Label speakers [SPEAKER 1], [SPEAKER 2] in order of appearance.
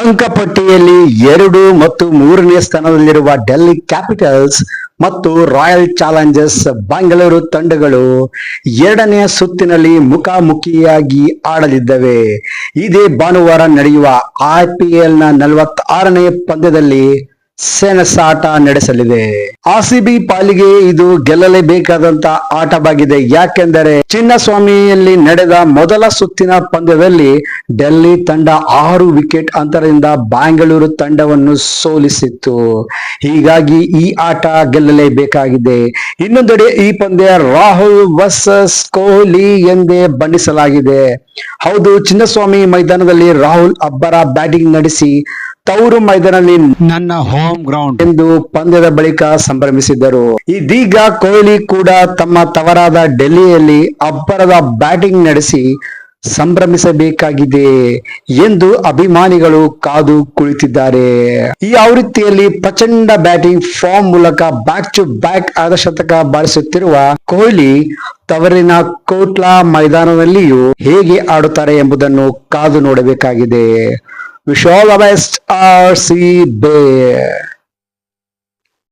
[SPEAKER 1] ಅಂಕಪಟ್ಟಿಯಲ್ಲಿ 2 ಮತ್ತು 3ನೇ ಸ್ಥಾನದಲ್ಲಿರುವ ಡೆಲ್ಲಿ ಕ್ಯಾಪಿಟಲ್ಸ್ ಮತ್ತು ರಾಯಲ್ ಚಾಲೆಂಜರ್ಸ್ ಬೆಂಗಳೂರು ತಂಡಗಳು 2ನೇ ಸುತ್ತಿನಲ್ಲಿ ಮುಖಾಮುಖಿಯಾಗಿ ಆಡಲಿದ್ದವೆ. ಇದೇ ಭಾನುವಾರ ನಡೆಯುವ IPLನ 46ನೇ ಪಂದ್ಯದಲ್ಲಿ ಸೆಣಸಾಟ ನಡೆಸಲಿದೆ. RCB ಪಾಲಿಗೆ ಇದು ಗೆಲ್ಲಲೇಬೇಕಾದಂತ ಆಟವಾಗಿದೆ. ಯಾಕೆಂದರೆ ಚಿನ್ನಸ್ವಾಮಿಯಲ್ಲಿ ನಡೆದ ಮೊದಲ ಸುತ್ತಿನ ಪಂದ್ಯದಲ್ಲಿ ಡೆಲ್ಲಿ ತಂಡ 6 ವಿಕೆಟ್ ಅಂತರದಿಂದ ಬೆಂಗಳೂರು ತಂಡವನ್ನು ಸೋಲಿಸಿತ್ತು. ಹೀಗಾಗಿ ಈ ಆಟ ಗೆಲ್ಲಲೇಬೇಕಾಗಿದೆ. ಇನ್ನೊಂದೆಡೆ ಈ ಪಂದ್ಯ ರಾಹುಲ್ ವರ್ಸಸ್ ಕೊಹ್ಲಿ ಎಂದೇ ಬಣ್ಣಿಸಲಾಗಿದೆ. ಹೌದು, ಚಿನ್ನಸ್ವಾಮಿ ಮೈದಾನದಲ್ಲಿ ರಾಹುಲ್ ಅಬ್ಬರ ಬ್ಯಾಟಿಂಗ್ ನಡೆಸಿ ತವರು ಮೈದಾನದಲ್ಲಿ ನನ್ನ ಹೋಮ್ ಗ್ರೌಂಡ್ ಎಂದು ಪಂದ್ಯದ ಬಳಿಕ ಸಂಭ್ರಮಿಸಿದ್ದರು. ಇದೀಗ ಕೊಹ್ಲಿ ಕೂಡ ತಮ್ಮ ತವರಾದ ಡೆಲ್ಲಿಯಲ್ಲಿ ಅಬ್ಬರದ ಬ್ಯಾಟಿಂಗ್ ನಡೆಸಿ ಸಂಭ್ರಮಿಸಬೇಕಾಗಿದೆ ಎಂದು ಅಭಿಮಾನಿಗಳು ಕಾದು ಕುಳಿತಿದ್ದಾರೆ. ಈ ಆವೃತ್ತಿಯಲ್ಲಿ ಪ್ರಚಂಡ ಬ್ಯಾಟಿಂಗ್ ಫಾರ್ಮ್ ಮೂಲಕ ಬ್ಯಾಕ್ ಟು ಬ್ಯಾಕ್ ಅರ್ಧಶತಕ ಬಾರಿಸುತ್ತಿರುವ ಕೊಹ್ಲಿ ತವರಿನ ಕೋಟ್ಲಾ ಮೈದಾನದಲ್ಲಿಯೂ ಹೇಗೆ ಆಡುತ್ತಾರೆ ಎಂಬುದನ್ನು ಕಾದು ನೋಡಬೇಕಾಗಿದೆ. Wish all the best, RCB.